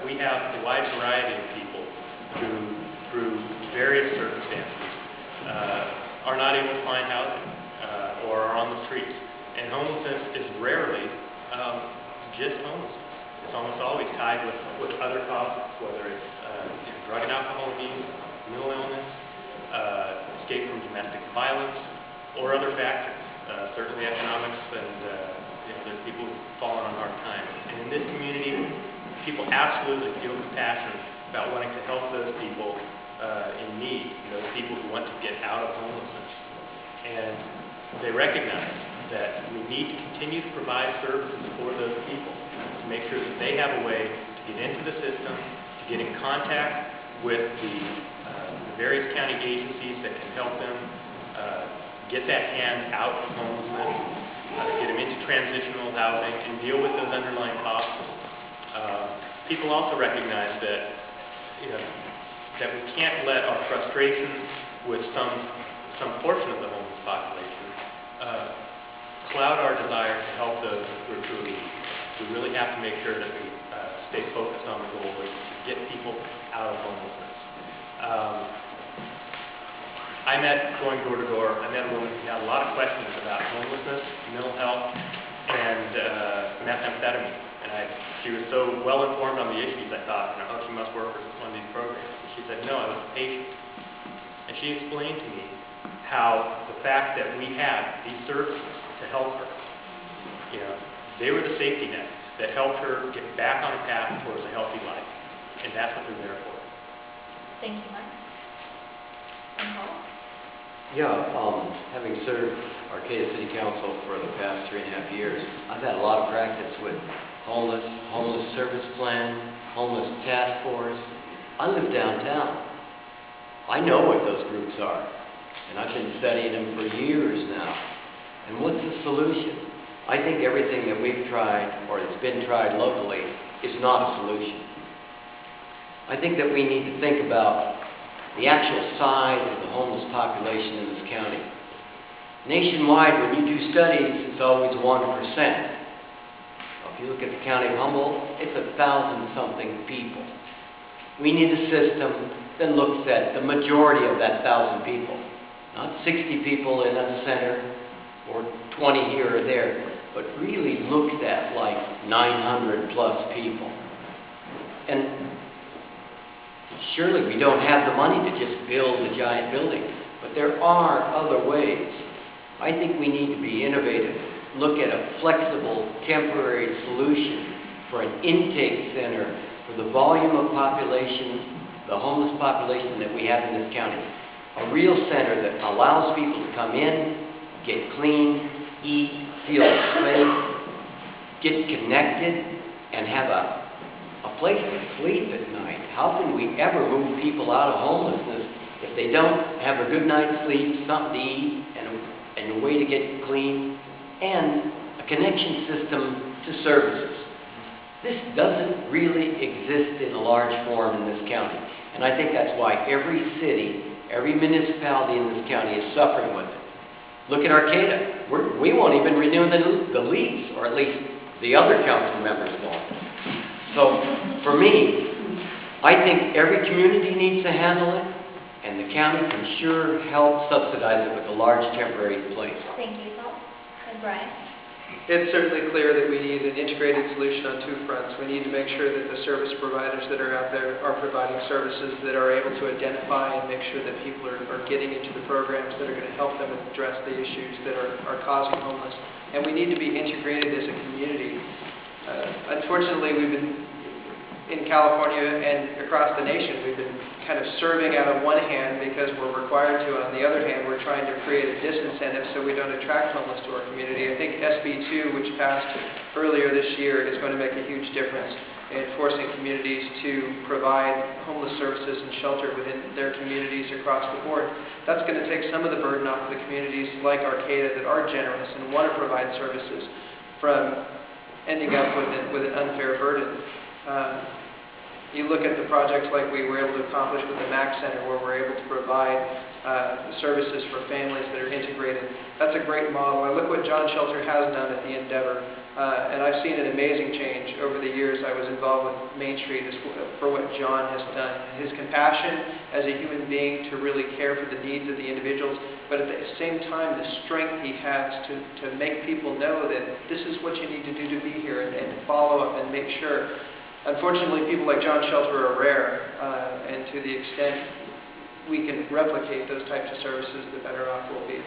we have a wide variety of people who, through various circumstances, are not able to find housing or are on the streets. And homelessness is rarely just homelessness. It's almost always tied with other causes, whether it's drug and alcohol abuse, mental illness, escape from domestic violence, or other factors. Certainly economics, and there's people who've fallen on hard times. And in this community, people absolutely feel compassion about wanting to help those people in need, those people who want to get out of homelessness. And they recognize that we need to continue to provide services for those people to make sure that they have a way to get into the system, to get in contact with the various county agencies that can help them get that hand out of homelessness, get them into transitional housing, and deal with those underlying causes. People also recognize that that we can't let our frustrations with some portion of the homeless population cloud our desire to help those who are truly needy. We really have to make sure that we stay focused on the goal, which is to get people out of homelessness. Going door to door, I met a woman who had a lot of questions about homelessness, mental health, and methamphetamine. And she was so well informed on the issues, I thought, oh, she must work for one of these programs. And she said, no, I was a patient. And she explained to me how the fact that we had these services to help her, they were the safety net that helped her get back on a path towards a healthy life. And that's what they're there for. Thank you, Mark. And Paul? Yeah, having served Arcata City Council for the past 3.5 years, I've had a lot of practice with homeless service plan, homeless task force. I live downtown. I know what those groups are, and I've been studying them for years now. And what's the solution? I think everything that we've tried, or that's been tried locally, is not a solution. I think that we need to think about the actual size of the homeless population in this county. Nationwide, when you do studies, it's always 1%. If you look at the county of Humboldt, it's 1,000-something people. We need a system that looks at the majority of that 1,000 people. Not 60 people in a center or 20 here or there, but really looks at like 900 plus people. And surely we don't have the money to just build a giant building, but there are other ways. I think we need to be innovative, look at a flexible, temporary solution for an intake center for the volume of population, the homeless population that we have in this county. A real center that allows people to come in, get clean, eat, feel safe, get connected, and have a place to sleep at night. How can we ever move people out of homelessness if they don't have a good night's sleep, something to eat, and a way to get clean, and a connection system to services? This doesn't really exist in a large form in this county. And I think that's why every city, every municipality in this county is suffering with it. Look at Arcata. We won't even renew the lease, or at least the other council members won't. So, for me, I think every community needs to handle it, and the county can sure help subsidize it with a large temporary place. Thank you, Paul. And Brian? It's certainly clear that we need an integrated solution on two fronts. We need to make sure that the service providers that are out there are providing services that are able to identify and make sure that people are getting into the programs that are going to help them address the issues that are causing homeless. And we need to be integrated as a community. Unfortunately, we've been, in California and across the nation, we've been kind of serving out of one hand because we're required to. On the other hand, we're trying to create a disincentive so we don't attract homeless to our community. I think SB 2, which passed earlier this year, is going to make a huge difference in forcing communities to provide homeless services and shelter within their communities across the board. That's going to take some of the burden off of the communities like Arcata that are generous and want to provide services from ending up with an unfair burden. You look at the projects like we were able to accomplish with the MAC Center, where we're able to provide services for families that are integrated. That's a great model. I look what John Shelter has done at the Endeavor, and I've seen an amazing change over the years I was involved with Main Street for what John has done. His compassion as a human being to really care for the needs of the individuals, but at the same time, the strength he has to make people know that this is what you need to do to be here, and to follow up and make sure. Unfortunately, people like John Shelter are rare, and to the extent we can replicate those types of services, the better off we'll be.